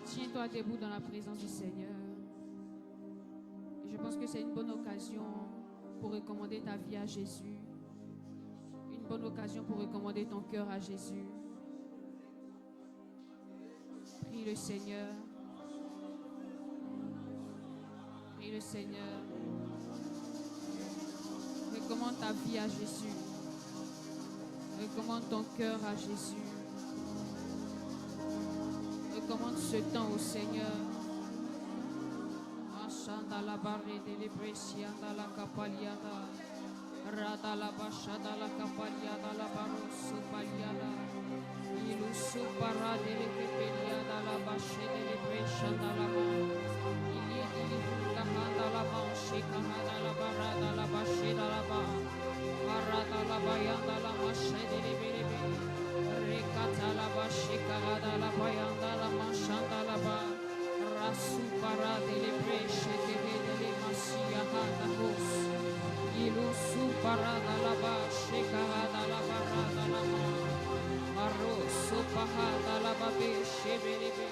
Tiens-toi debout dans la présence du Seigneur. Et je pense que c'est une bonne occasion pour recommander ta vie à Jésus. Une bonne occasion pour recommander ton cœur à Jésus. Prie le Seigneur. Prie le Seigneur. Recommande ta vie à Jésus. Recommande ton cœur à Jésus. Recommande ce temps au Seigneur. Ashanda la barre de l'Ebresianda la capaliada. Rada la bachada la capaliada la barosu paliada. Ilusu para de l'Epeliada la bache de l'Ebresianda la ba. Ili kahada la manche kahada la barada la bache de la ba. Arada la bayanda la mache de l'Ebelebe. Rekata la bache kahada la bayanda la manchanda la ba. Rasu para de l'Ebreche de l'Emasia hada hos. Ilusu parada la bache kahada la barada la ma. Arroso pahada la babe shebelebe.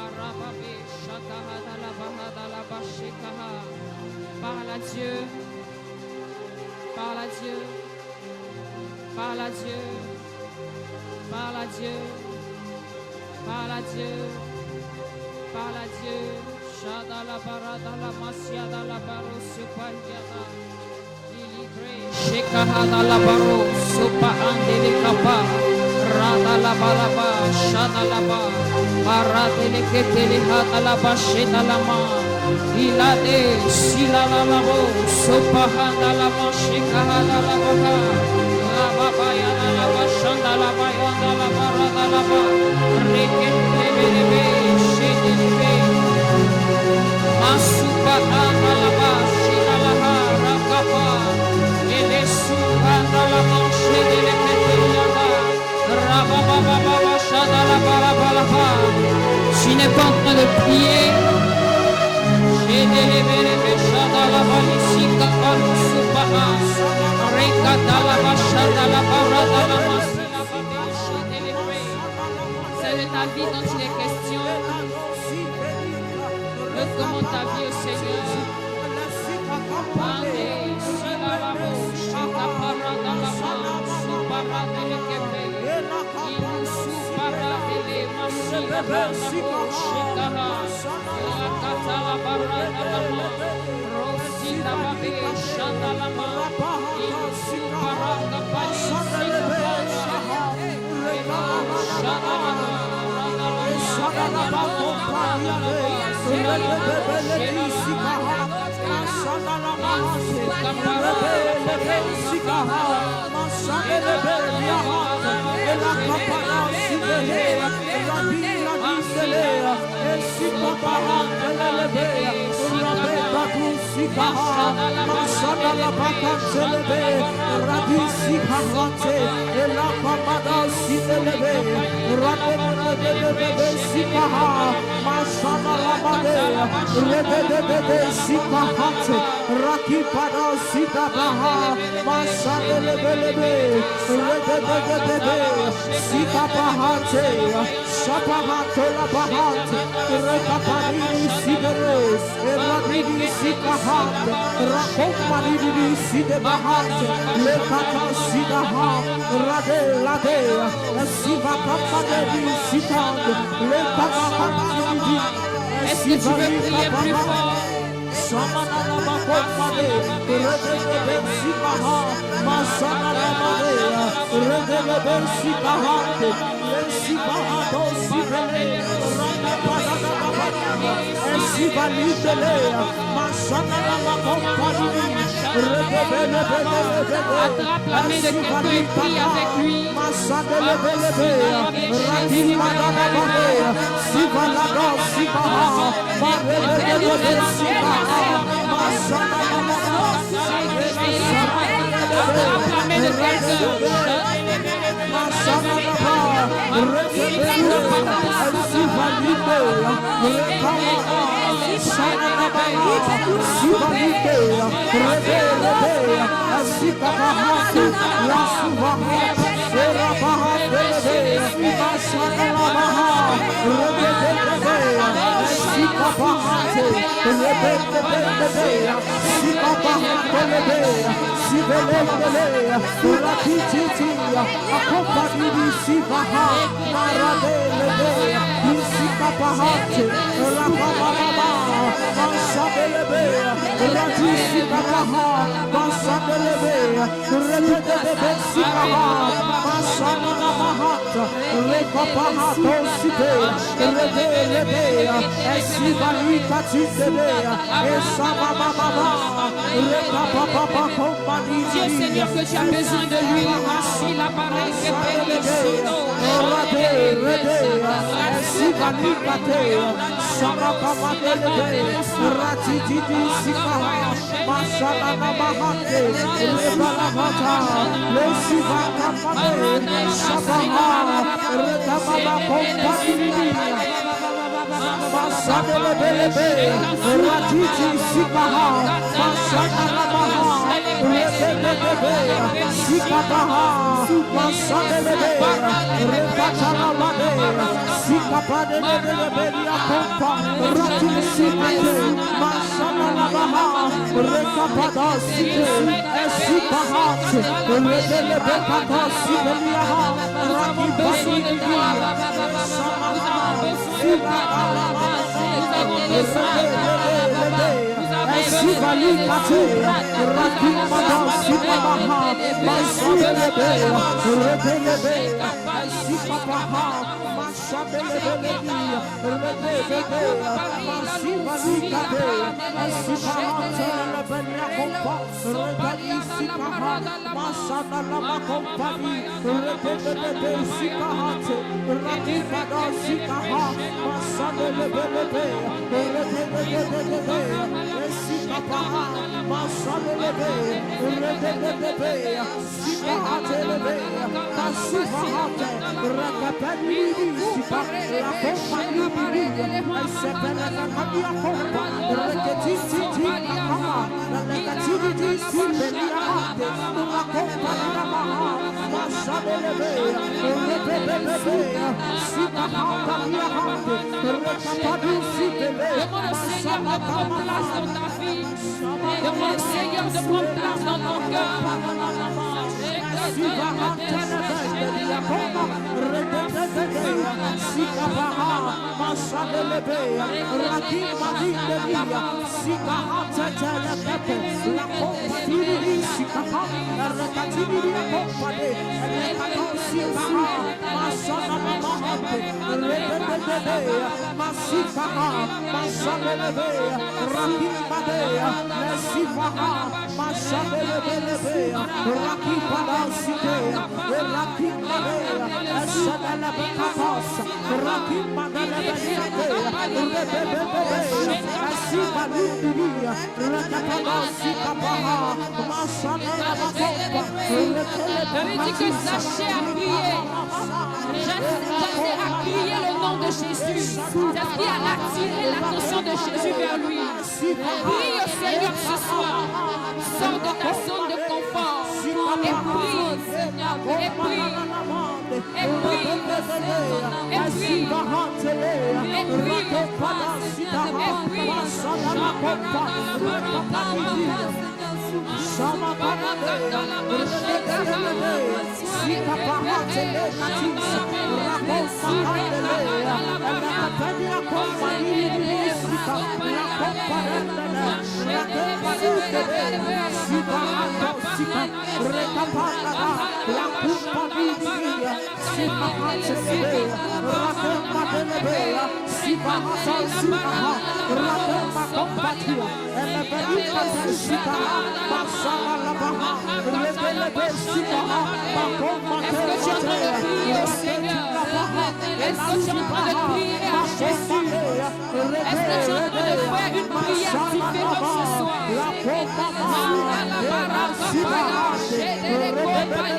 Arababe shakahada la bahada la bache kaha. Parle à Dieu. Parle à Dieu. Parle à Dieu. Parle à Dieu. Parle à Dieu. Parle à Dieu. Shada la barada la masiada la baro supayada. Iligre shekahada la baro supa andele kapa. Rada la balaba shada la ba. Paradele ketele hada la basheda la ma. Ilade sila la labo supa hada la mashekahada la baha. La baba yana la bashanda la bayanda la barada la ba. Rekete belebe shedelebe. Masupa anda la ba shida la ha rakapa. Ele supa anda la manche de l'Eketeliada. Rabababa shada la balaba. Tu n'es pas en train de prier. Shedelebe shada la balisika supa ha. Rekata la ba shada la barada la masila ba shedelebe. C'est de ta vie dont il est question. Recommande ta vie au Seigneur. Ande, sila la bo, shaka parada la ma, supara de l'Ekepe. Ilu supara de le masila la bo, shikara. La kata la barada la ma, rosi la babe, shanda la ma. Ilu supara kapali sikara. Shanda la ma, rada la ma, shanda la ma. Est-ce que tu veux prier plus fort? Attrape la main de quelqu'un et prie avec lui. Dieu Seigneur, que tu as besoin de lui. Ainsi la parole que demande au Seigneur de prendre place dans ton cœur. Que sachez à prier. J'essaie à crier le nom de Jésus. C'est ce qui a attiré l'attention de Jésus vers lui. Prie au Seigneur ce soir. Sors de ta zone de confort. Et prie. Et prie. Et prie. Et prie. Et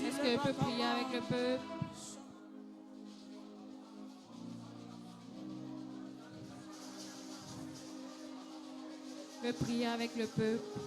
Est-ce que peut prier avec le peuple? Je veux prier avec le peuple.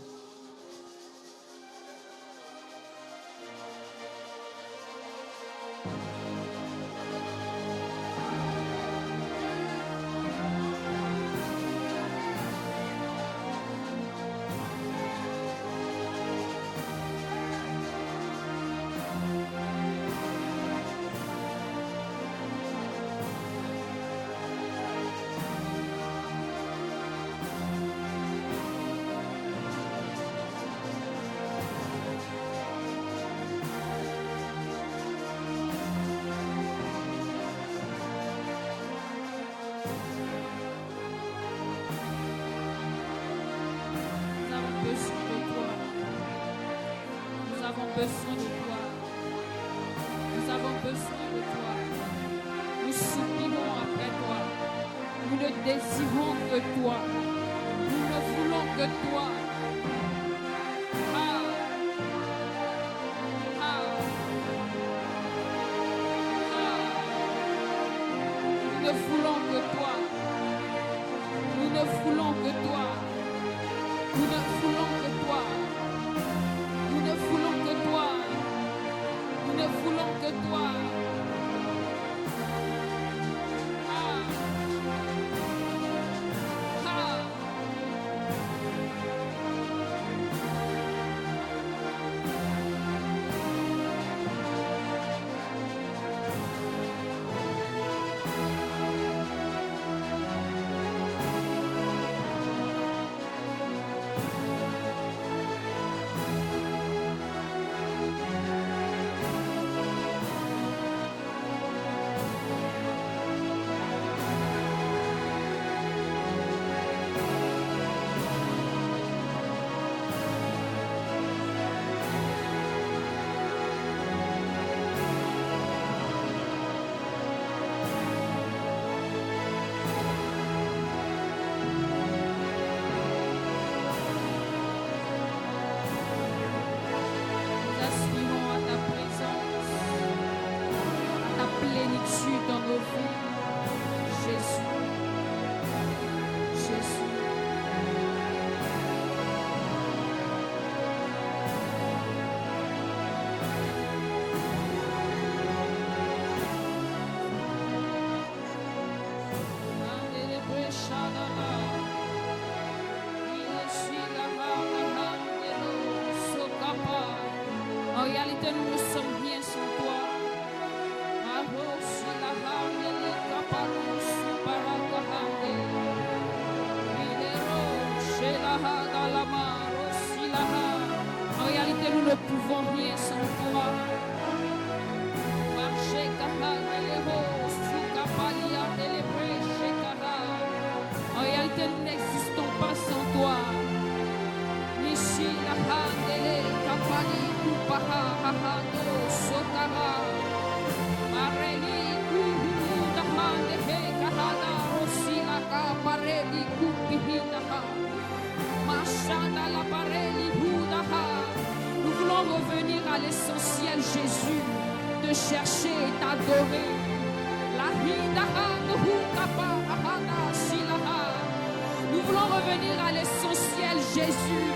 Besoin de toi. Nous avons besoin de toi. Nous soupirons après toi. Nous ne désirons que toi. Nous ne voulons que toi. Ah. Ah. Ah. Nous ne voulons que toi. Nous ne voulons que toi. Nous ne voulons que toi. Nous ne voulons que toi. Nous ne voulons que toi. Ah. Ah. réalité, nous ne sommes rien sans toi. En réalité, nous ne pouvons rien sans toi. En réalité, nous n'existons pas sans toi. Nous voulons revenir à l'essentiel, Jésus, de chercher et t'adorer. Nous voulons revenir à l'essentiel, Jésus,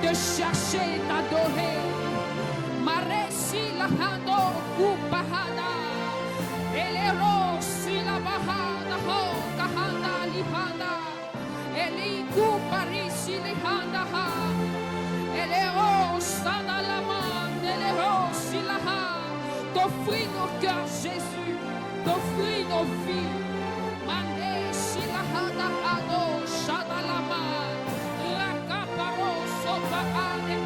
de chercher et t'adorer. Maresi la hando kupahada, elero si la bahada ho kahanda lihanda, eli kuparisi lihanda ha, elero sada la man, elero si la ha. T'offrir nos cœurs, Jésus, t'offrir nos vies. Mande si la handa ado sada la man, la caparo sopa ade.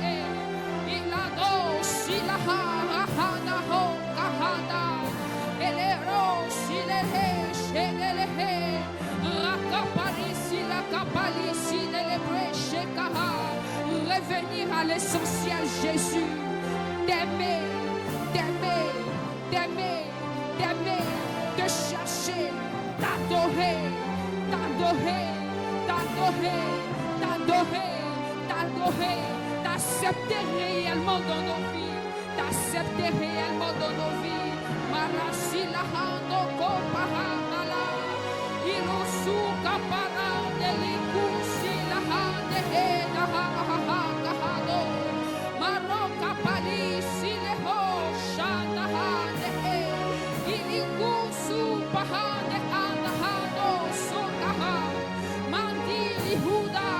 Revenir à l'essentiel, Jésus, d'aimer, d'aimer, d'aimer, d'aimer, de chercher, d'adorer, d'adorer, d'adorer, d'adorer, d'adorer, d'accepter réellement dans nos vies, d'accepter réellement dans nos vies. Marasi la hando kopahamala, ilusu kaparande likusi la hande eda ha ha ha kahado, maroka palisi le ho shanda hande e, ilikusu pahande anda hando sokaha, mandili huda.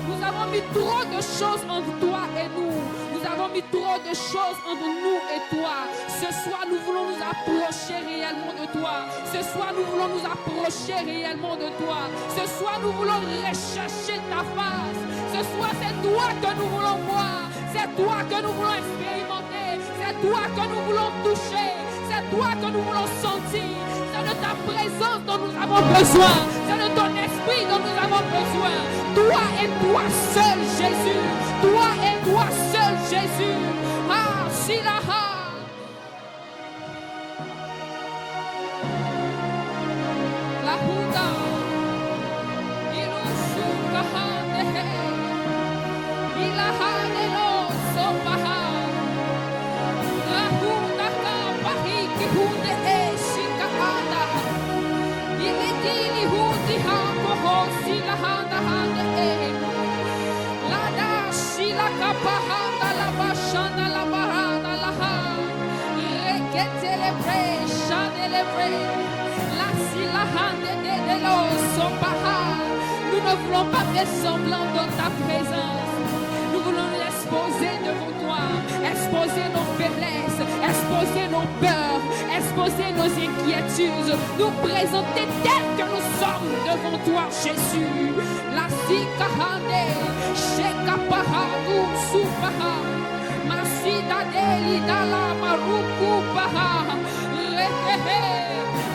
Nous avons mis trop de choses entre toi et nous. Nous avons mis trop de choses entre nous et toi. Ce soir, nous voulons nous approcher réellement de toi. Ce soir, nous voulons nous approcher réellement de toi. Ce soir, nous voulons rechercher ta face. Ce soir, c'est toi que nous voulons voir. C'est toi que nous voulons expérimenter. C'est toi que nous voulons toucher. C'est toi que nous voulons sentir. C'est de ta présence dont nous avons besoin. C'est de ton esprit dont nous avons besoin. Toi et toi seul, Jésus. Toi et toi seul, Jésus. Ah, Silaha. La Huda. Ilusukaha dehe. Ilaha delo sopaha. La Huda ka pahiki hude e shikahada. Ilitili hudi ha koho silahanda handa e. Lada shila kapahanda la bashanda la baranda la ha. Rekete le bre, shade le bre. La silahande de lo sopaha. Nous ne voulons pas faire semblant dans ta présence. Nous voulons nous exposer devant toi, exposer nos faiblesses, exposer nos peurs, exposer nos inquiétudes, nous présenter tels que nous sommes devant toi, Jésus. La sikahande, shekapahagu supaha, masida deli dala maruku paha, rehehe,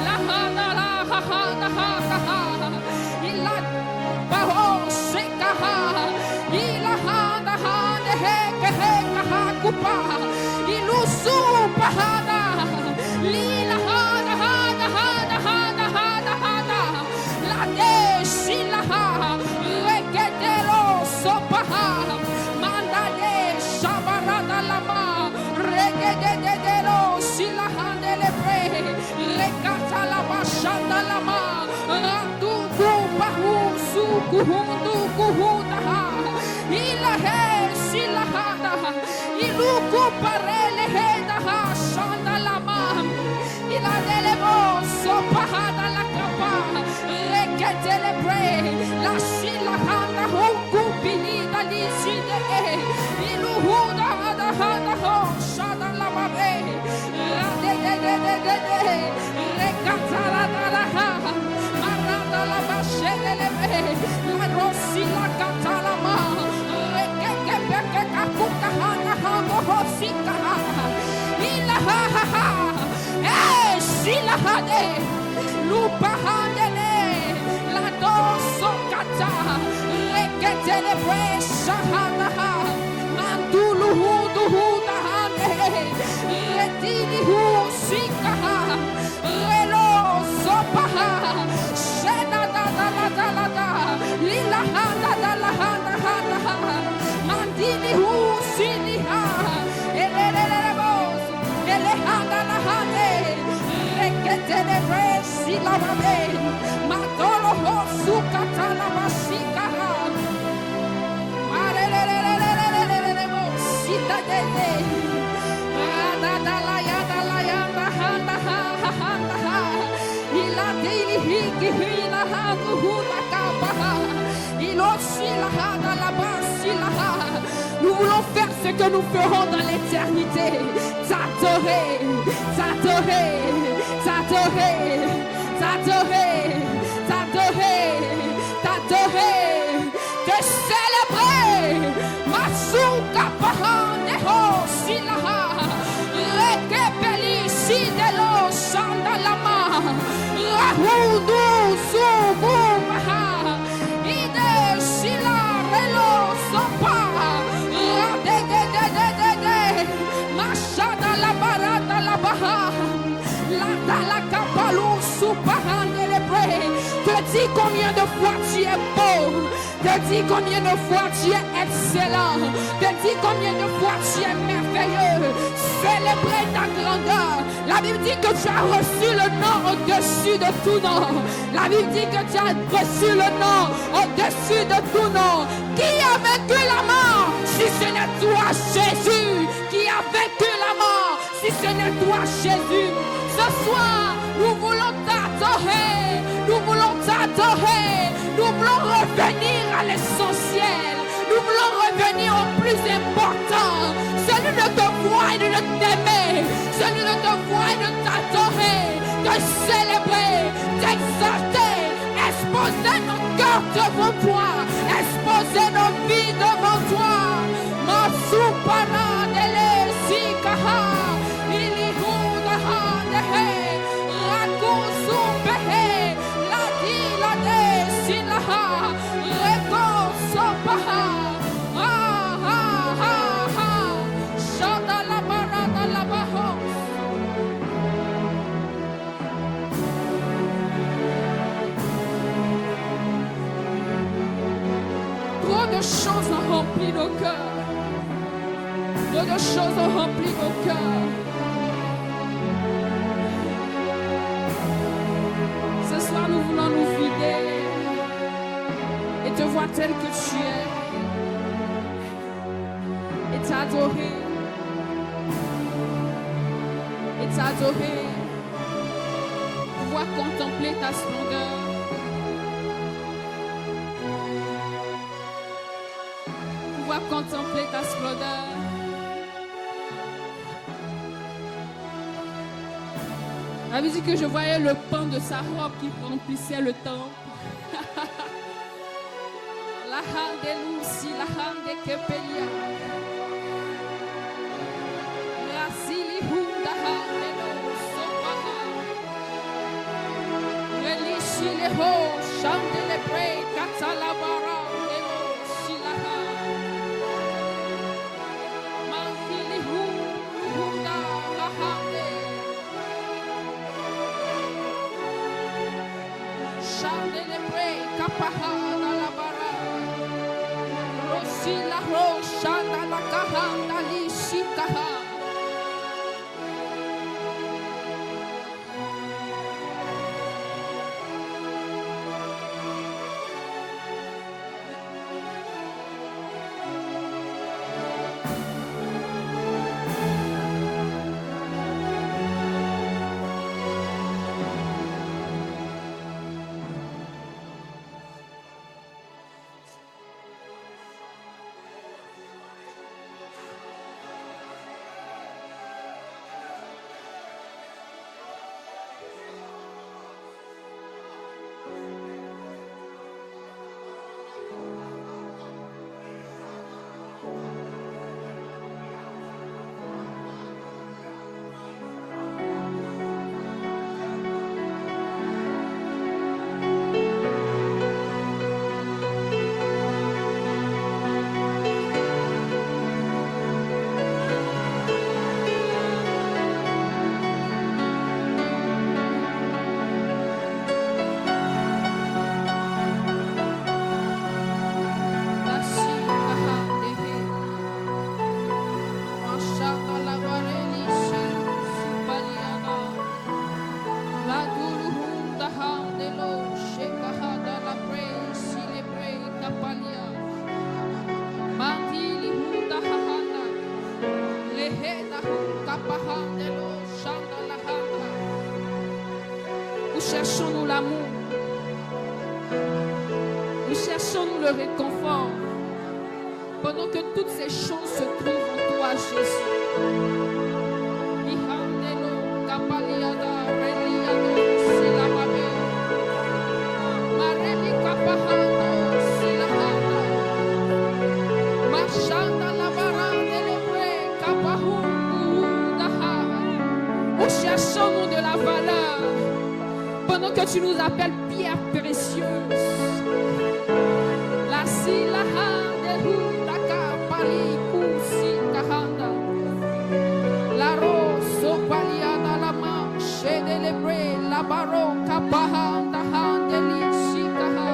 la hana la hahana hakaha, ila baho shekaha, ila hana hane heke heka hakupa, ilusu pahana, lila hana hana hana hana hana hana, la de shilaha, reketero sopaha, manda de shabarada lama, regededero shilahande lebre, rekata la bashanda lama, ratu kupahu sukuhundu kuhundaha, ilahe shilahada, iluku parele hedaha shanda lama, iladelebo sopahada la kapa, rekete lebre, la shilahanda huku pilida liside, iluhuda hada hada ho shada. Nous voulons faire ce que nous ferons dans l'éternité. T'adorer, t'adorer, t'adorer, t'adorer, t'adorer, t'adorer, te célébrer. Masuka pahaneho silaha, rekepeli sidelo sandalama, rahudu subumaha, ide sila relo sopa, radegedegedege, mashada la barata la baha, la kapalou supahande le bre. Te dis combien de fois tu es beau. Te dis combien de fois tu es excellent. Te dis combien de fois tu es merveilleux. Célébrer ta grandeur. La Bible dit que tu as reçu le nom au-dessus de tout nom. La Bible dit que tu as reçu le nom au-dessus de tout nom. Qui a vaincu la mort? Si ce n'est toi, Jésus. Qui a vaincu la mort? Si ce n'est toi, Jésus. Ce soir, nous voulons t'adorer. Nous voulons t'adorer. Nous voulons revenir à l'essentiel. Nous voulons revenir au plus important. Celui de te voir et de t'aimer. Celui de te voir et de t'adorer. De célébrer, d'exalter. Exposer nos cœurs devant toi. Exposer nos vies devant toi. Masupana dele sikaha. Ilihudaha dehe. Rakusupehe. La de silaha. Reko sopaha. Shada la barada la baho. Trop de choses ont rempli nos cœurs. Trop de choses ont rempli nos cœurs. Ce soir, nous voulons nous vider et te voir tel que tu es et t'adorer. Et t'adorer. Pouvoir contempler ta splendeur. Pouvoir contempler ta splendeur. La Bible dit que je voyais le pan de sa robe qui remplissait le temple. La hande luci, la hande kepelia. Rasili hunda hande no sopaha. Relishi le ho, chante le pre, katalabara, elo silaha. Manfili hunda la hande. Chante le pre, kapaha na la bara. Rosi la ro, chanda la kahanda li shikaha. cherchons nous l'amour. Nous cherchons nous le réconfort. Pendant que toutes ces choses se trouvent en toi, Jésus. Nous cherchons nous de la valeur. Pendant que tu nous appelles pierre précieuse. La silaha de hutaka pali kusi kahanda. La roso paliada la manche de lebre la baro kapahanda handeli shikaha.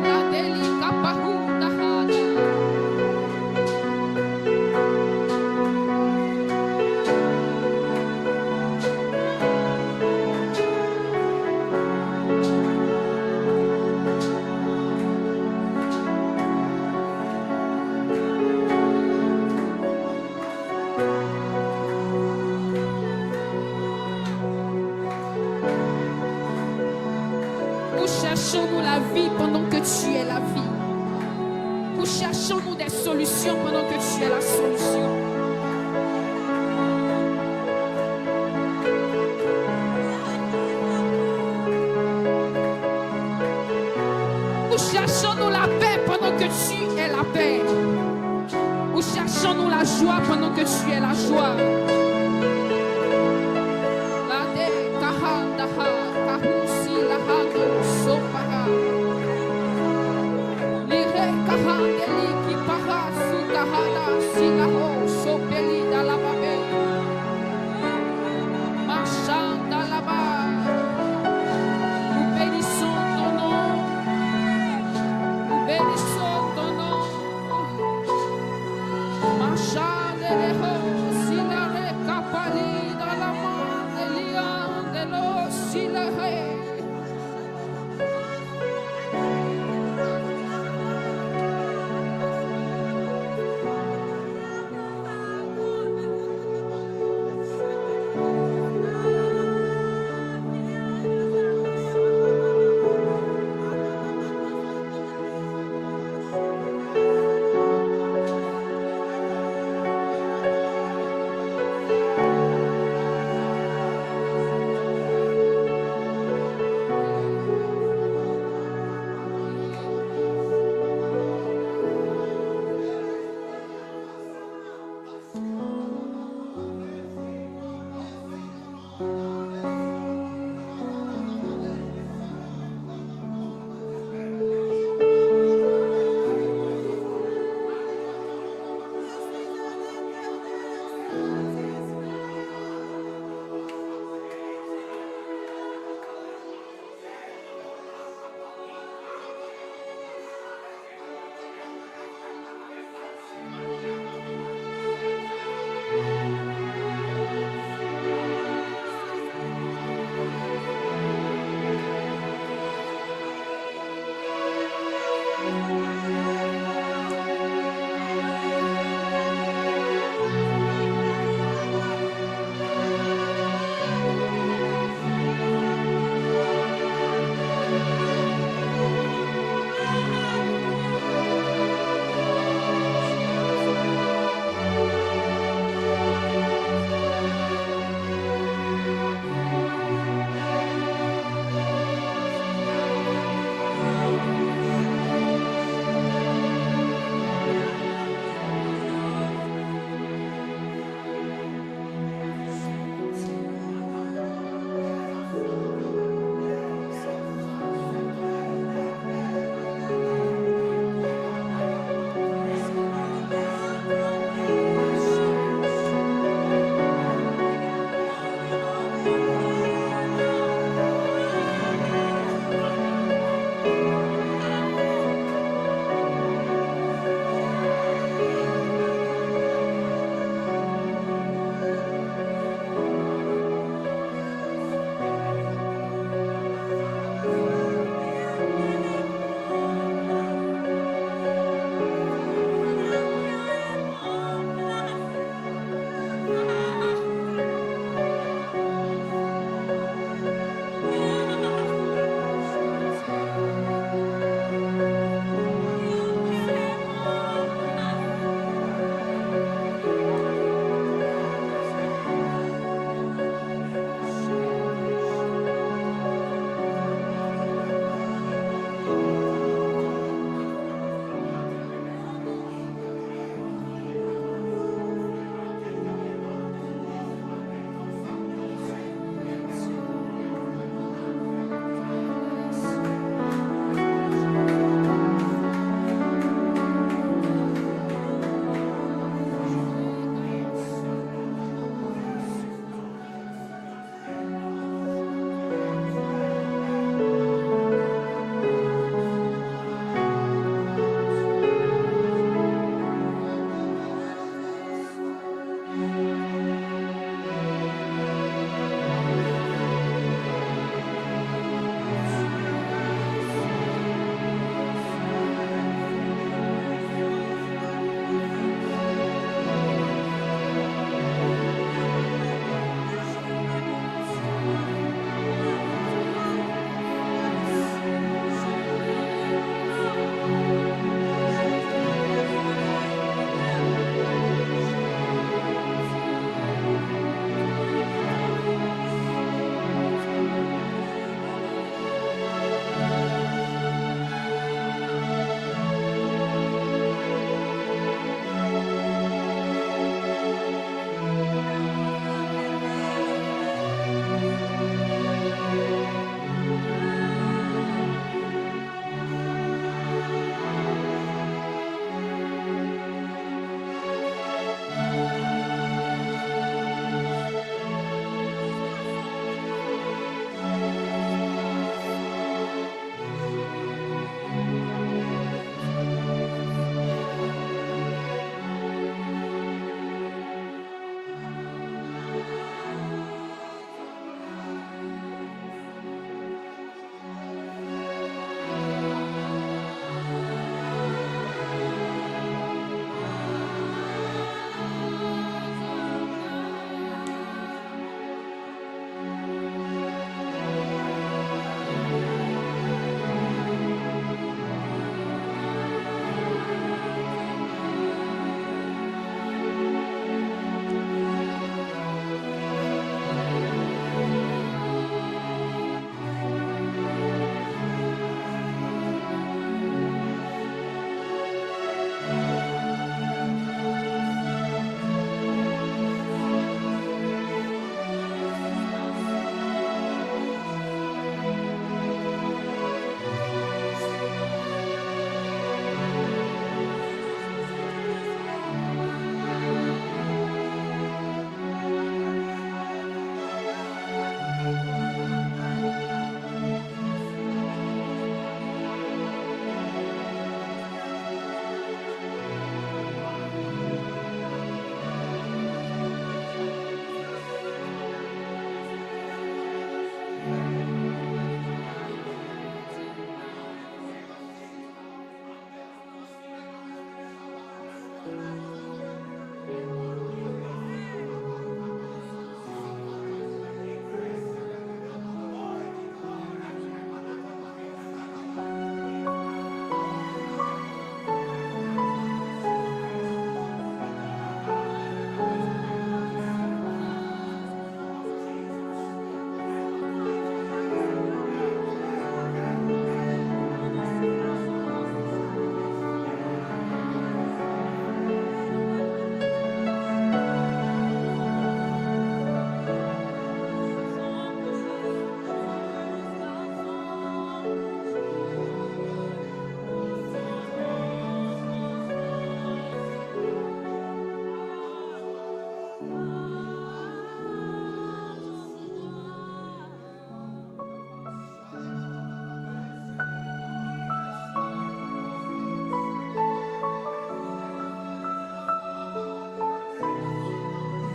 La deli kapahunda handa. Cherchons-nous la vie pendant que tu es la vie. Nous cherchons-nous des solutions pendant que tu es la solution. Nous cherchons-nous la paix pendant que tu es la paix. Nous cherchons-nous la joie pendant que tu es la joie. La de kahandaha kahusi lahado sopaha. Lire kahandeli ki paha su kahada silaho sopeli dalababe. Marchanda là-bas. Nous bénissons ton nom. Nous bénissons ton nom. Marchande leho silare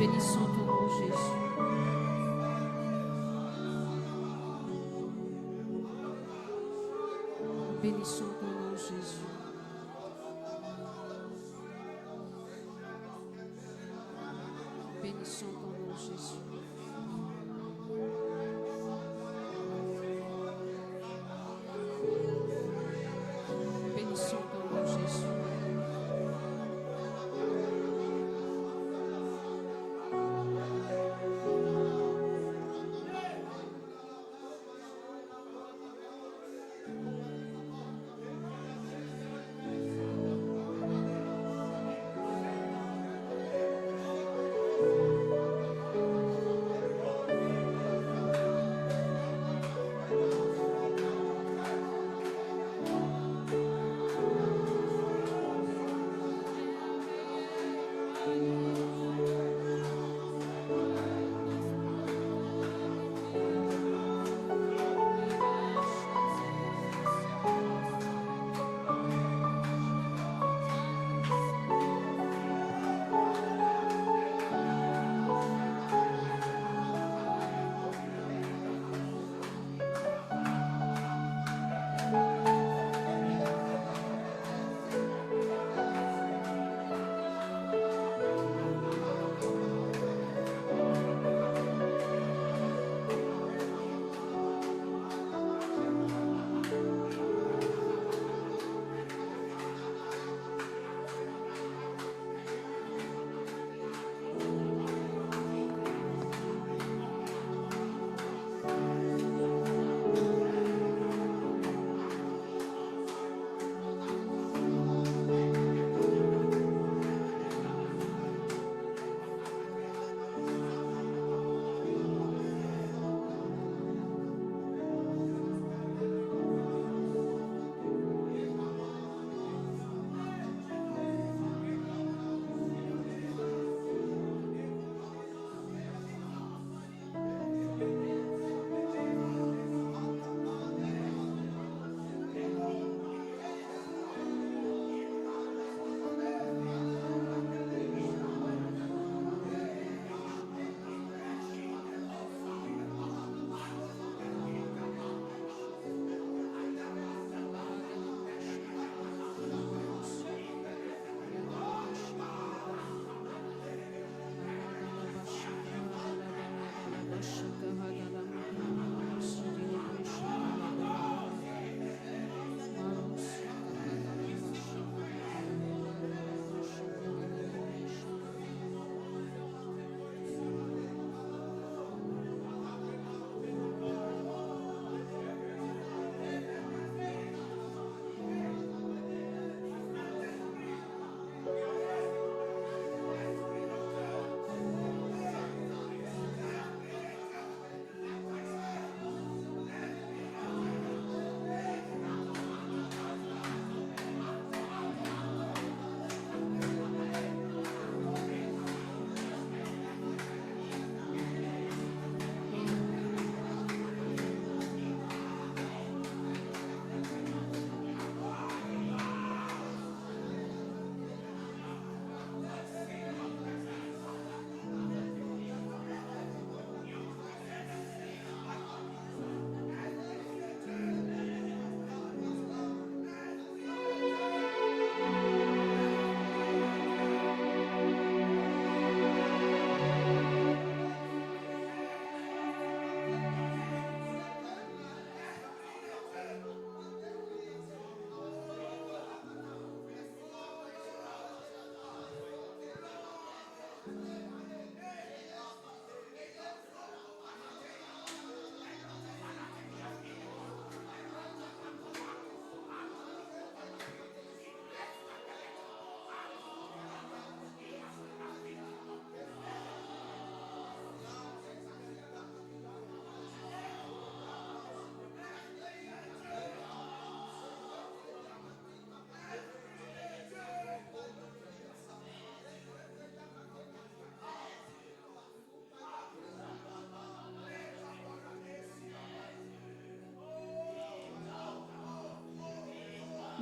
Bénissons ton nom, Jésus. Bénissons ton nom, Jésus. Bénissons ton nom, Jésus. Bénissons ton nom, Jésus.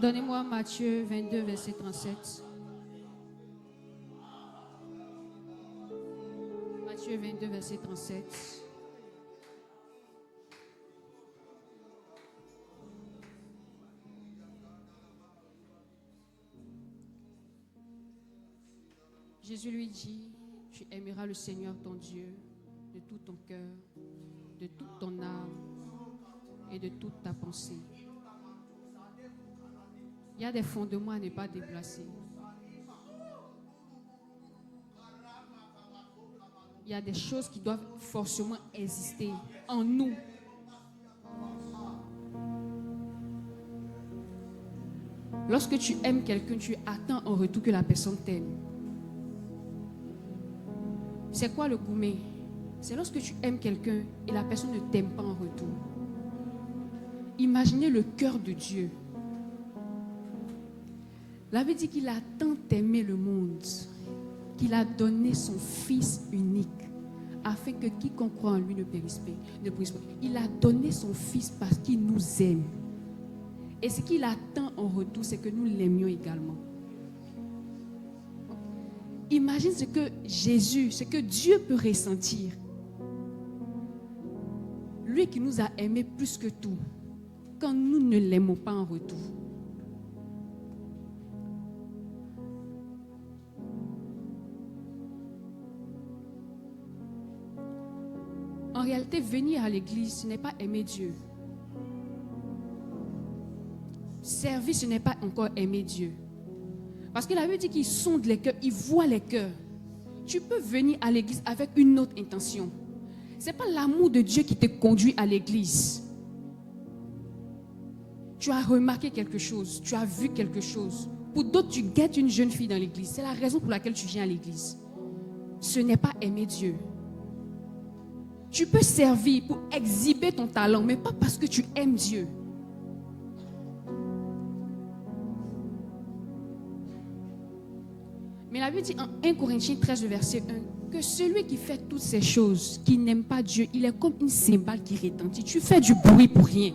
Donnez-moi Matthieu 22, verset 37. verset 37. Jésus lui dit, tu aimeras le Seigneur ton Dieu de tout ton cœur, de toute ton âme et de toute ta pensée. Il y a des fondements à ne pas déplacer. Il y a des choses qui doivent forcément exister en nous. Lorsque tu aimes quelqu'un, tu attends en retour que la personne t'aime. C'est quoi le gourmet? C'est lorsque tu aimes quelqu'un et la personne ne t'aime pas en retour. Imaginez le cœur de Dieu. La Bible dit qu'il a tant aimé le monde qu'il a donné son Fils unique afin que quiconque croit en lui ne périsse pas. Il a donné son Fils parce qu'il nous aime. Et ce qu'il attend en retour, c'est que nous l'aimions également. Imagine ce que Jésus, ce que Dieu peut ressentir. Lui qui nous a aimés plus que tout, quand nous ne l'aimons pas en retour. En réalité, venir à l'église, ce n'est pas aimer Dieu. Servir, ce n'est pas encore aimer Dieu. Parce que la Bible dit qu'il sonde les cœurs, il voit les cœurs. Tu peux venir à l'église avec une autre intention. Ce n'est pas l'amour de Dieu qui te conduit à l'église. Tu as remarqué quelque chose, tu as vu quelque chose. Pour d'autres, tu guettes une jeune fille dans l'église. C'est la raison pour laquelle tu viens à l'église. Ce n'est pas aimer Dieu. Tu peux servir pour exhiber ton talent, mais pas parce que tu aimes Dieu. Mais la Bible dit en 1 Corinthiens 13, verset 1, que celui qui fait toutes ces choses, qui n'aime pas Dieu, il est comme une cymbale qui retentit. Tu fais du bruit pour rien.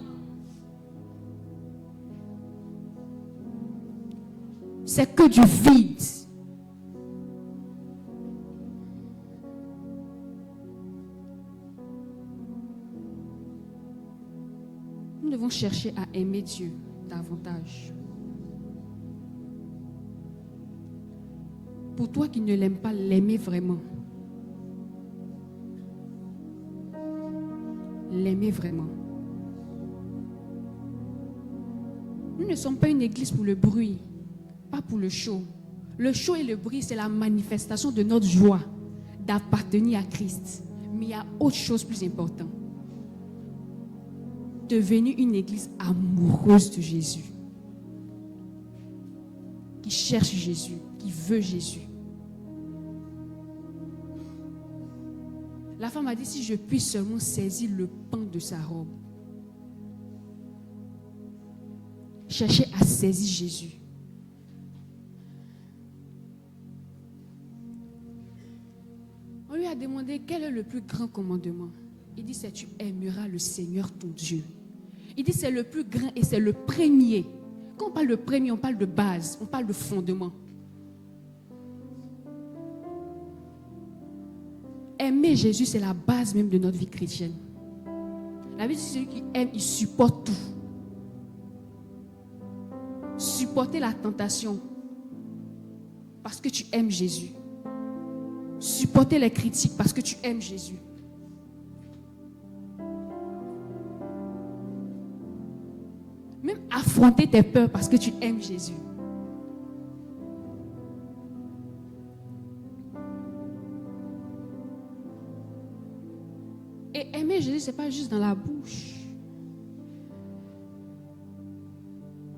C'est que du vide. Nous devons chercher à aimer Dieu davantage. Pour toi qui ne l'aimes pas, l'aimer vraiment. L'aimer vraiment. Nous ne sommes pas une église pour le bruit, pas pour le show. Le show et le bruit, c'est la manifestation de notre joie d'appartenir à Christ. Mais il y a autre chose plus importante. Devenir une église amoureuse de Jésus. Qui cherche Jésus, qui veut Jésus. La femme a dit, si je puis seulement saisir le pan de sa robe. Cherchez à saisir Jésus. On lui a demandé quel est le plus grand commandement. Il dit, c'est tu aimeras le Seigneur ton Dieu. Il dit, c'est le plus grand et c'est le premier. Quand on parle de premier, on parle de base, on parle de fondement. Aimer Jésus, c'est la base même de notre vie chrétienne. La Bible dit, celui qui aime, il supporte tout. Supporter la tentation parce que tu aimes Jésus. Supporter les critiques parce que tu aimes Jésus. Même affronter tes peurs parce que tu aimes Jésus. Et aimer Jésus, ce n'est pas juste dans la bouche.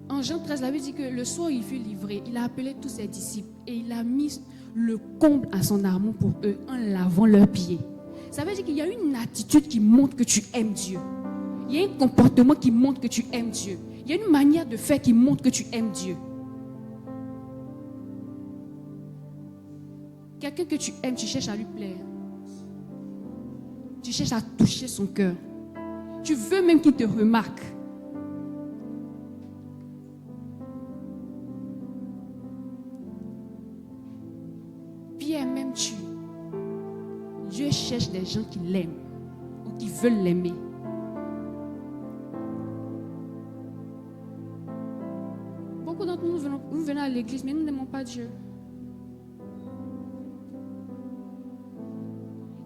En Jean 13, la Bible dit que le soir où il fut livré, il a appelé tous ses disciples et il a mis le comble à son amour pour eux en lavant leurs pieds. Ça veut dire qu'il y a une attitude qui montre que tu aimes Dieu. Il y a un comportement qui montre que tu aimes Dieu. Il y a une manière de faire qui montre que tu aimes Dieu. Quelqu'un que tu aimes, tu cherches à lui plaire. Tu cherches à toucher son cœur. Tu veux même qu'il te remarque. Pierre même tue. Dieu cherche des gens qui l'aiment ou qui veulent l'aimer. Beaucoup d'entre nous, nous venons à l'église, mais nous n'aimons pas Dieu.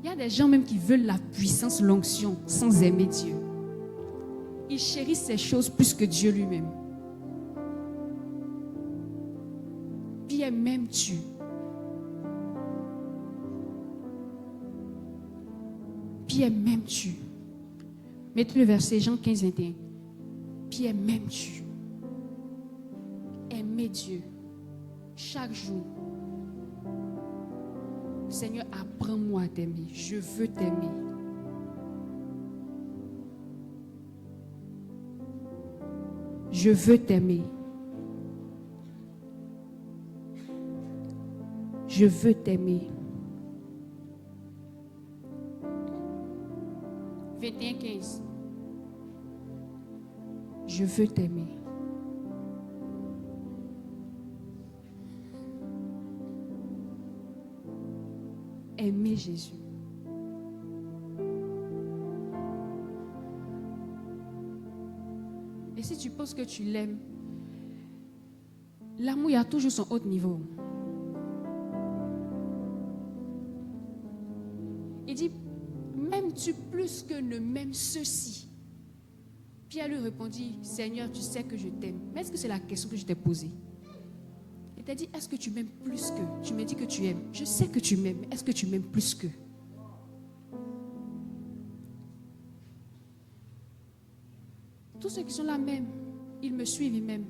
Il y a des gens même qui veulent la puissance, l'onction, sans aimer Dieu. Ils chérissent ces choses plus que Dieu lui-même. Pierre m'aimes-tu? Pierre m'aimes-tu? Mettez le verset Jean 15, 21. Pierre m'aimes-tu? Aimer Dieu chaque jour. Seigneur, apprends-moi à t'aimer. Je veux t'aimer. Je veux t'aimer. Je veux t'aimer. 21:15. Je veux t'aimer. Aimer Jésus. Et si tu penses que tu l'aimes, l'amour il a toujours son haut niveau. Il dit, m'aimes-tu plus que ne m'aime ceci? Pierre lui répondit, Seigneur, tu sais que je t'aime. Mais est-ce que c'est la question que je t'ai posée? Il t'a dit, est-ce que tu m'aimes plus que? Tu me dis que tu aimes. Je sais que tu m'aimes, mais est-ce que tu m'aimes plus que? Tous ceux qui sont là même, ils me suivent, ils m'aiment.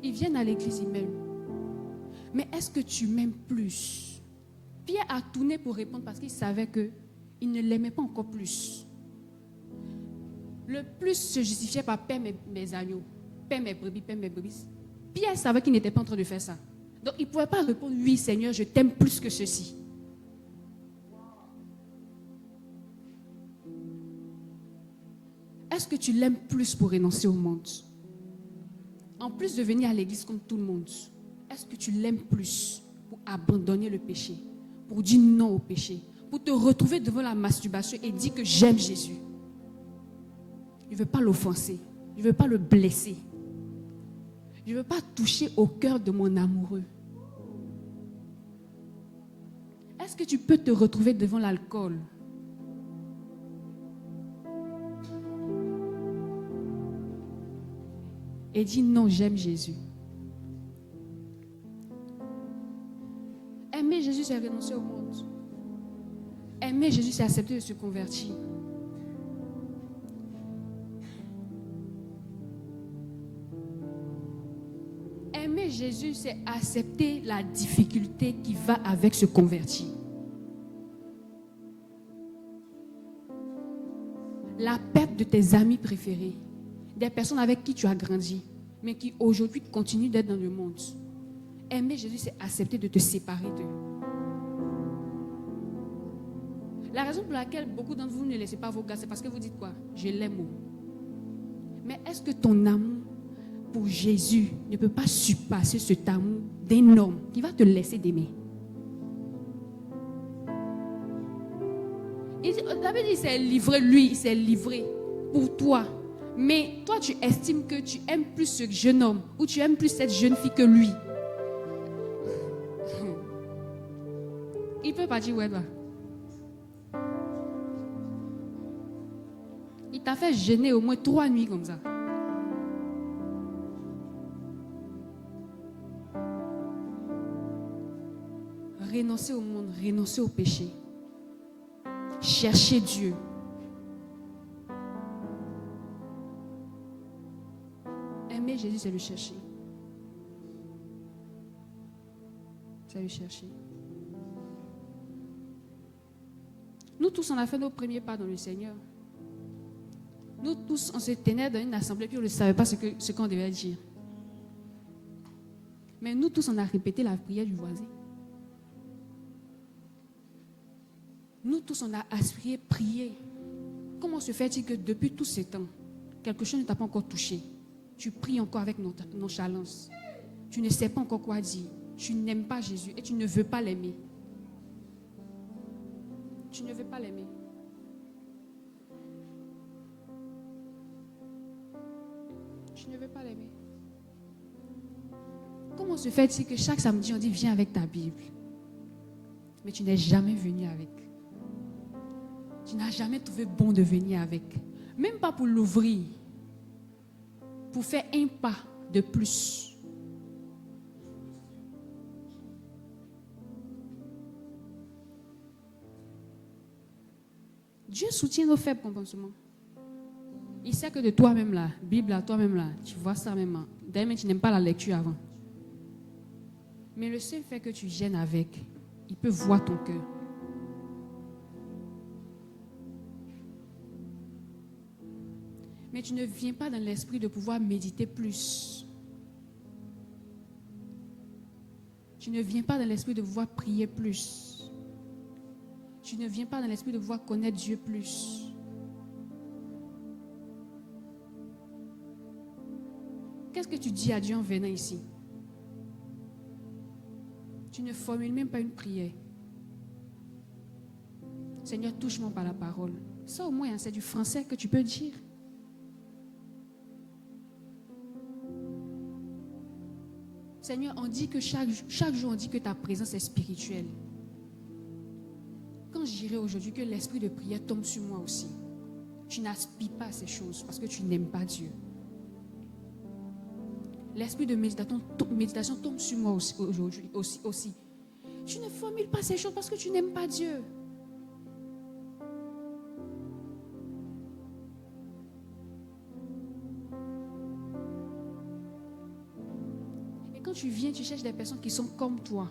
Ils viennent à l'église, ils m'aiment. Mais est-ce que tu m'aimes plus? Pierre a tourné pour répondre parce qu'il savait qu'il ne l'aimait pas encore plus. Le plus se justifiait par paix mes agneaux, paix mes brebis, paix mes brebis. Pierre savait qu'il n'était pas en train de faire ça. Donc il ne pouvait pas répondre, oui Seigneur, je t'aime plus que ceci. Est-ce que tu l'aimes plus pour renoncer au monde? En plus de venir à l'église comme tout le monde, est-ce que tu l'aimes plus pour abandonner le péché, pour dire non au péché, pour te retrouver devant la masturbation et dire que j'aime Jésus? Je ne veux pas l'offenser, je ne veux pas le blesser. Je ne veux pas toucher au cœur de mon amoureux. Est-ce que tu peux te retrouver devant l'alcool? Et dire non, j'aime Jésus. Aimer Jésus, c'est renoncer au monde. Aimer Jésus, c'est accepter de se convertir. Aimer Jésus, c'est accepter la difficulté qui va avec se convertir. La perte de tes amis préférés, des personnes avec qui tu as grandi, mais qui aujourd'hui continuent d'être dans le monde. Aimer Jésus, c'est accepter de te séparer d'eux. La raison pour laquelle beaucoup d'entre vous ne laissez pas vos gars, c'est parce que vous dites quoi? Je l'aime. Mais est-ce que ton amour pour Jésus ne peut pas surpasser cet amour d'un homme qui va te laisser d'aimer? David dit, il s'est livré, lui, il s'est livré pour toi. Mais toi, tu estimes que tu aimes plus ce jeune homme ou tu aimes plus cette jeune fille que lui. Il ne peut pas dire, ouais, bah. Il t'a fait jeûner au moins 3 nuits comme ça. Renoncer au monde, renoncer au péché. Chercher Dieu. Aimer Jésus, c'est le chercher. C'est le chercher. Nous tous, on a fait nos premiers pas dans le Seigneur. Nous tous, on se tenait dans une assemblée puis on ne savait pas ce qu'on devait dire. Mais nous tous, on a répété la prière du voisin. Nous tous, on a aspiré, prié. Comment se fait-il que depuis tous ces temps, quelque chose ne t'a pas encore touché? Tu pries encore avec nonchalance. Tu ne sais pas encore quoi dire. Tu n'aimes pas Jésus et tu ne veux pas l'aimer. Tu ne veux pas l'aimer. Je ne veux pas l'aimer. Comment se fait-il que chaque samedi, on dit viens avec ta Bible, mais tu n'es jamais venu avec? Tu n'as jamais trouvé bon de venir avec. Même pas pour l'ouvrir, pour faire un pas de plus. Dieu soutient nos faibles comportements. Il sait que de toi-même là, Bible à toi-même là, tu vois ça même. D'ailleurs, tu n'aimes pas la lecture avant. Mais le seul fait que tu gênes avec, il peut voir ton cœur. Mais tu ne viens pas dans l'esprit de pouvoir méditer plus. Tu ne viens pas dans l'esprit de pouvoir prier plus. Tu ne viens pas dans l'esprit de pouvoir connaître Dieu plus. Qu'est-ce que tu dis à Dieu en venant ici? Tu ne formules même pas une prière. Seigneur, touche-moi par la parole. Ça au moins, hein, c'est du français que tu peux dire. Seigneur, on dit que chaque jour, on dit que ta présence est spirituelle. Quand j'irai aujourd'hui, que l'esprit de prière tombe sur moi aussi. Tu n'aspires pas à ces choses parce que tu n'aimes pas Dieu. L'esprit de méditation tombe sur moi aujourd'hui aussi. Tu ne formules pas ces choses parce que tu n'aimes pas Dieu. Et quand tu viens, tu cherches des personnes qui sont comme toi.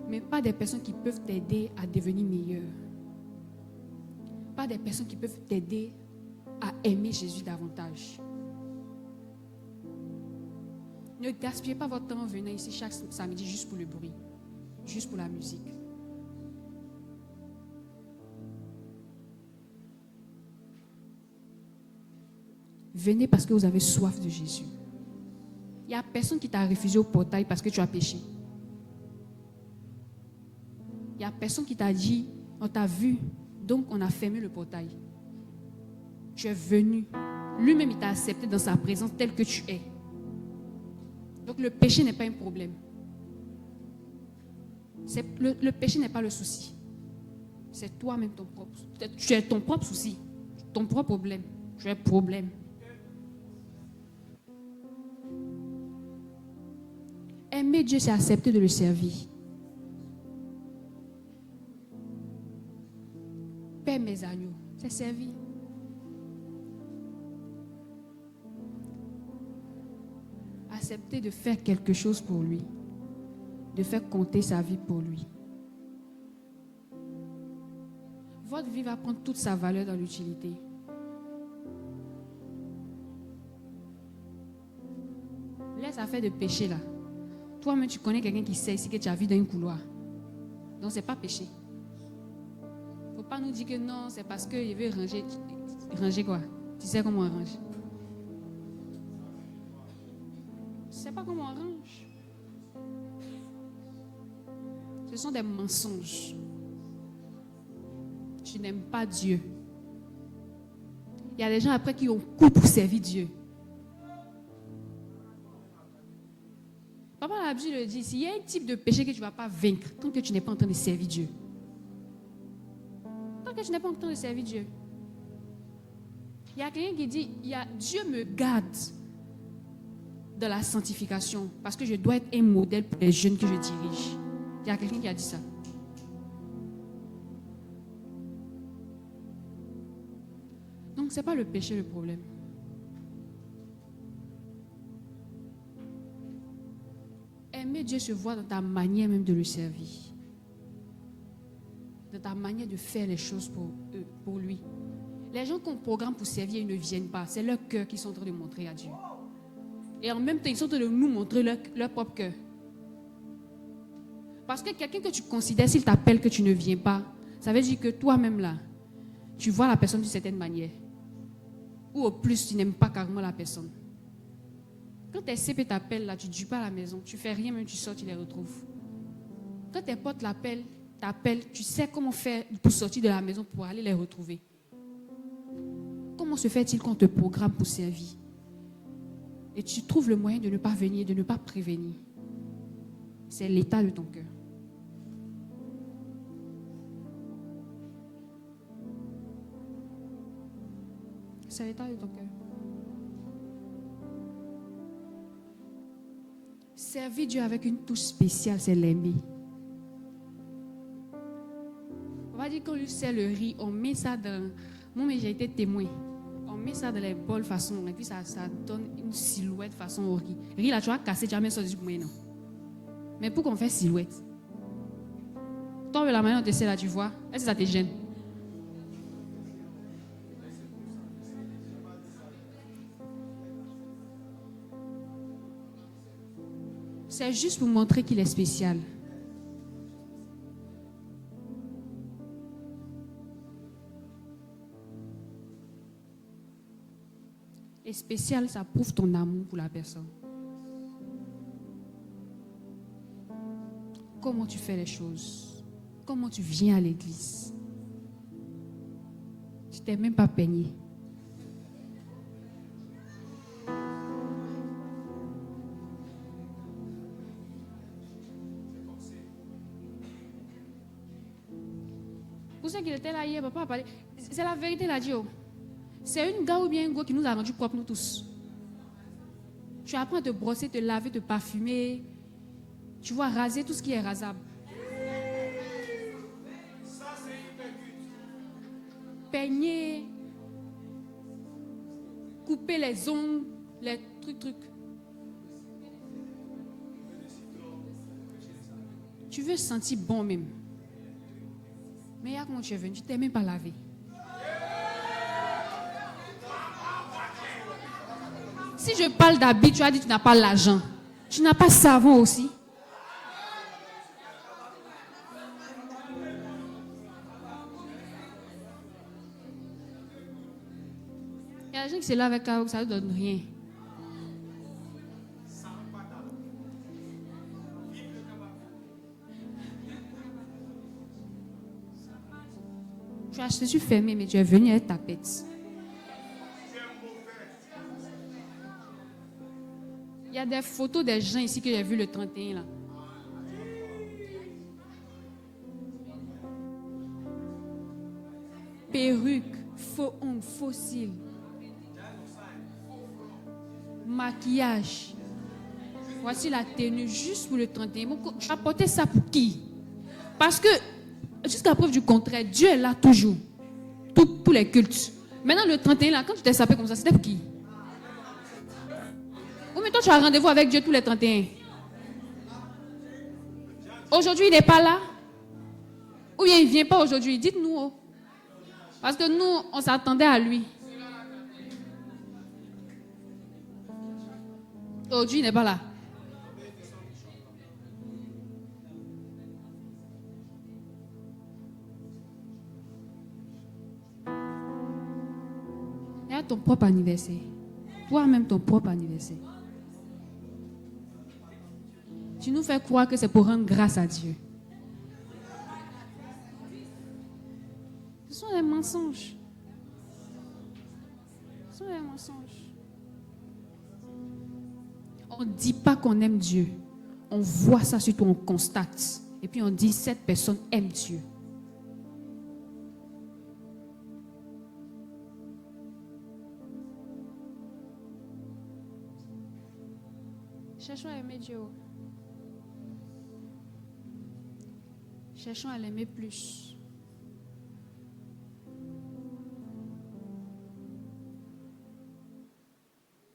Mais pas des personnes qui peuvent t'aider à devenir meilleur. Pas des personnes qui peuvent t'aider à aimer Jésus davantage. Ne gaspillez pas votre temps en venant ici chaque samedi juste pour le bruit, juste pour la musique. Venez parce que vous avez soif de Jésus. Il n'y a personne qui t'a refusé au portail parce que tu as péché. Il n'y a personne qui t'a dit, on t'a vu, donc on a fermé le portail. Tu es venu. Lui-même, il t'a accepté dans sa présence tel que tu es. Donc le péché n'est pas un problème. Le péché n'est pas le souci. C'est toi-même ton propre. Tu es ton propre souci. Ton propre problème. Tu es problème. Aimer Dieu, c'est accepter de le servir. Paix mes agneaux, c'est servir. Accepter de faire quelque chose pour lui, de faire compter sa vie pour lui. Votre vie va prendre toute sa valeur dans l'utilité. Laisse affaire de péché là. Toi-même, tu connais quelqu'un qui sait ici que tu as vu dans un couloir. Donc, ce n'est pas péché. Il ne faut pas nous dire que non, c'est parce qu'il veut ranger. Ranger quoi? Tu sais comment on range? Je ne sais pas comment on range. Ce sont des mensonges. Tu n'aimes pas Dieu. Il y a des gens après qui ont coupé pour servir Dieu. Papa la Bible le dit, s'il y a un type de péché que tu ne vas pas vaincre tant que tu n'es pas en train de servir Dieu. Tant que tu n'es pas en train de servir Dieu. Il y a quelqu'un qui dit, Dieu me garde de la sanctification parce que je dois être un modèle pour les jeunes que je dirige. Il y a quelqu'un qui a dit ça. Donc, ce n'est pas le péché le problème. Aimer Dieu se voit dans ta manière même de le servir. Dans ta manière de faire les choses pour lui. Les gens qu'on programme pour servir, ils ne viennent pas. C'est leur cœur qu'ils sont en train de montrer à Dieu. Et en même temps, ils sont en train de nous montrer leur propre cœur. Parce que quelqu'un que tu considères, s'il t'appelle que tu ne viens pas, ça veut dire que toi-même là, tu vois la personne d'une certaine manière. Ou au plus, tu n'aimes pas carrément la personne. Quand tes CP t'appellent là, tu ne dis pas à la maison, tu fais rien, même tu sors, tu les retrouves. Quand tes potes t'appellent, tu sais comment faire pour sortir de la maison pour aller les retrouver. Comment se fait-il qu'on te programme pour servir? Et tu trouves le moyen de ne pas venir, de ne pas prévenir. C'est l'état de ton cœur. C'est l'état de ton cœur. Servir Dieu avec une touche spéciale, c'est l'aimer. On va dire qu'on lui sert le riz, on met ça dans... Moi, j'ai été témoin. On met ça dans les bols façon, et puis ça donne une silhouette façon au riz. Riz là, tu vas casser, tu vas mettre ça du moyen, non. Mais pour qu'on fasse silhouette. Toi, la manière dont tu sais là, tu vois, est-ce que ça te gêne? C'est juste pour montrer qu'il est spécial. Et spécial, ça prouve ton amour pour la personne. Comment tu fais les choses? Comment tu viens à l'église? Tu t'es même pas peigné. Pour ça qu'il était là hier, papa a parlé. C'est la vérité, là, Dieu. C'est une gars ou bien un gars qui nous a rendu propres, nous tous. Tu apprends à te brosser, te laver, te parfumer. Tu vois, raser tout ce qui est rasable. Peigner. Couper les ongles, les trucs. Tu veux sentir bon même. Mais regarde comment tu es venu, tu ne t'es même pas lavé. Si je parle d'habit, tu as dit que tu n'as pas l'argent. Tu n'as pas savon aussi. Il y a des gens qui se lavent avec ça ne donne rien. Je suis fermé, mais tu es venu avec ta pète. Il y a des photos des gens ici que j'ai vu le 31 là. Perruque, faux ongles, faux cils. Maquillage. Voici la tenue juste pour le 31. Tu as porté ça pour qui? Parce que, jusqu'à preuve du contraire, Dieu est là toujours. Pour les cultes. Maintenant, le 31, là, quand tu t'es sapé comme ça, c'était pour qui? Ou mais toi, tu as rendez-vous avec Dieu tous les 31. Aujourd'hui, il n'est pas là. Ou bien il ne vient pas aujourd'hui. Dites-nous. Oh. Parce que nous, on s'attendait à lui. Aujourd'hui, il n'est pas là. Et à ton propre anniversaire. Toi-même, ton propre anniversaire. Tu nous fais croire que c'est pour rendre grâce à Dieu. Ce sont des mensonges. Ce sont des mensonges. On ne dit pas qu'on aime Dieu. On voit ça, surtout on constate. Et puis on dit, cette personne aime Dieu. Cherchons à aimer Dieu. Cherchons à l'aimer plus.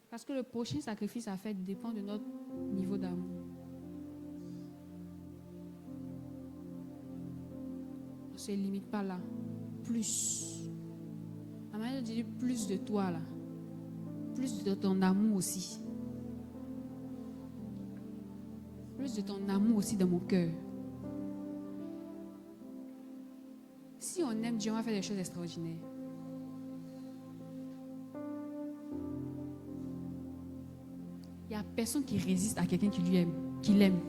Parce que le prochain sacrifice à faire dépend de notre niveau d'amour. On ne se limite pas là. Plus. La manière de dire plus de toi là. Plus de ton amour aussi. Plus de ton amour aussi dans mon cœur. Si on aime Dieu, on va faire des choses extraordinaires. Il n'y a personne qui résiste à quelqu'un qui lui aime, qui l'aime.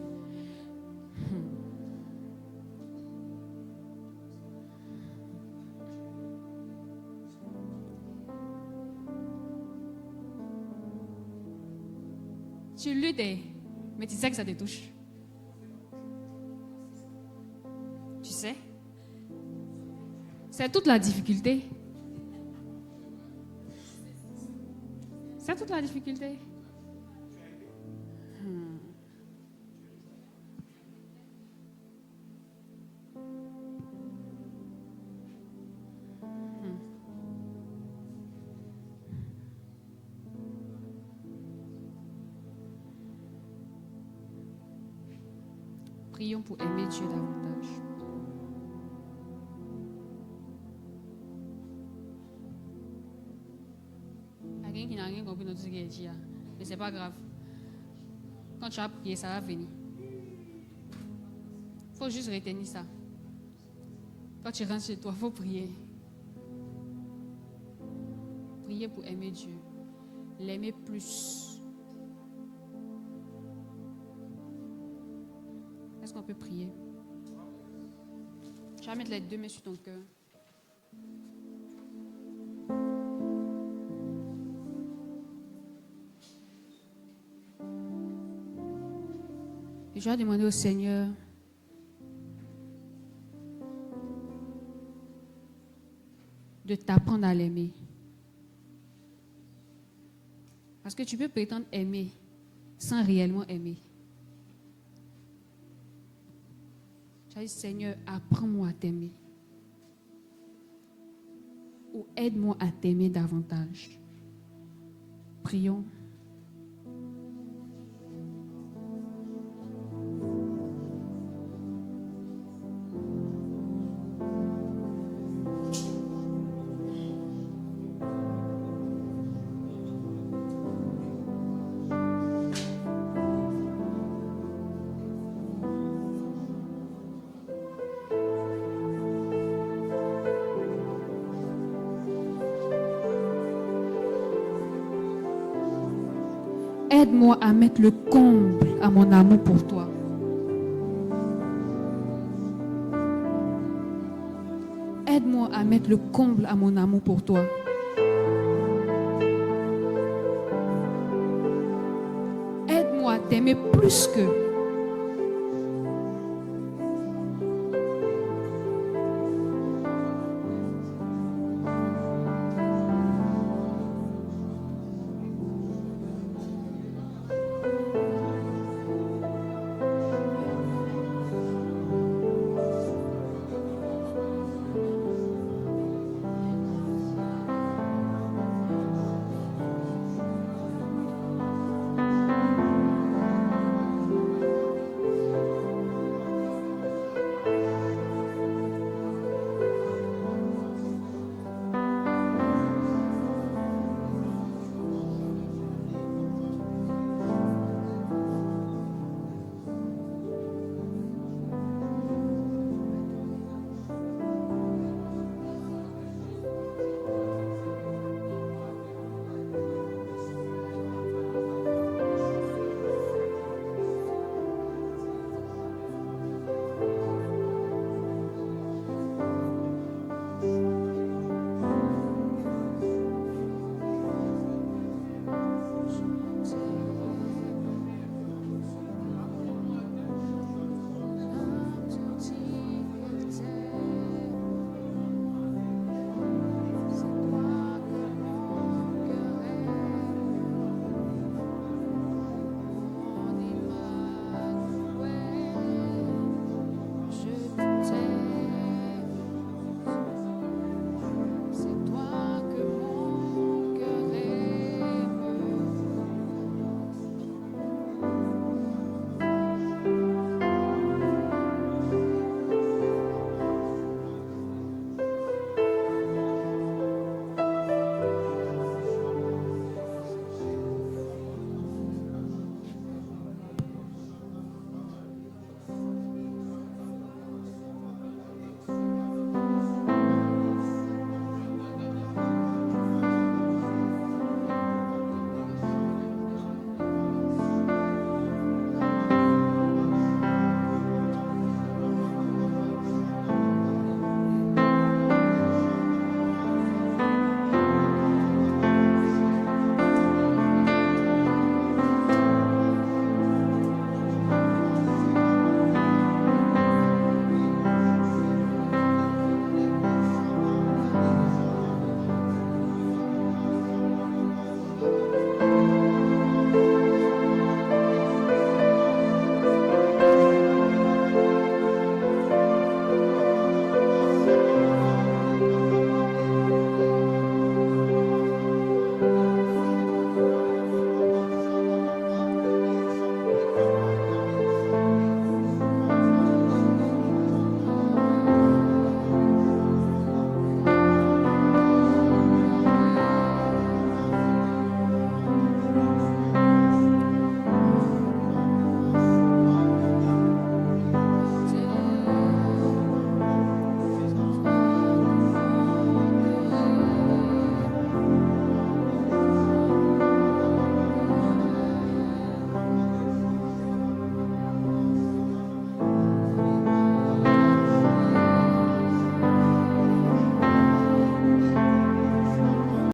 Tu luttes, mais tu sais que ça te touche. Tu sais? C'est toute la difficulté. C'est toute la difficulté. Prions pour aimer Dieu davantage. Il y a quelqu'un qui n'a rien compris dans tout ce qu'il a dit, mais ce n'est pas grave. Quand tu as prié, ça va venir. Il faut juste retenir ça. Quand tu rentres chez toi, il faut prier. Prier pour aimer Dieu. L'aimer plus. Est-ce qu'on peut prier? Tu vas mettre les deux mains sur ton cœur. Et je vais demander au Seigneur de t'apprendre à l'aimer. Parce que tu peux prétendre aimer sans réellement aimer. Tu as dit, Seigneur, apprends-moi à t'aimer. Ou aide-moi à t'aimer davantage. Prions. Aide-moi à mettre le comble à mon amour pour toi. Aide-moi à mettre le comble à mon amour pour toi. Aide-moi à t'aimer plus que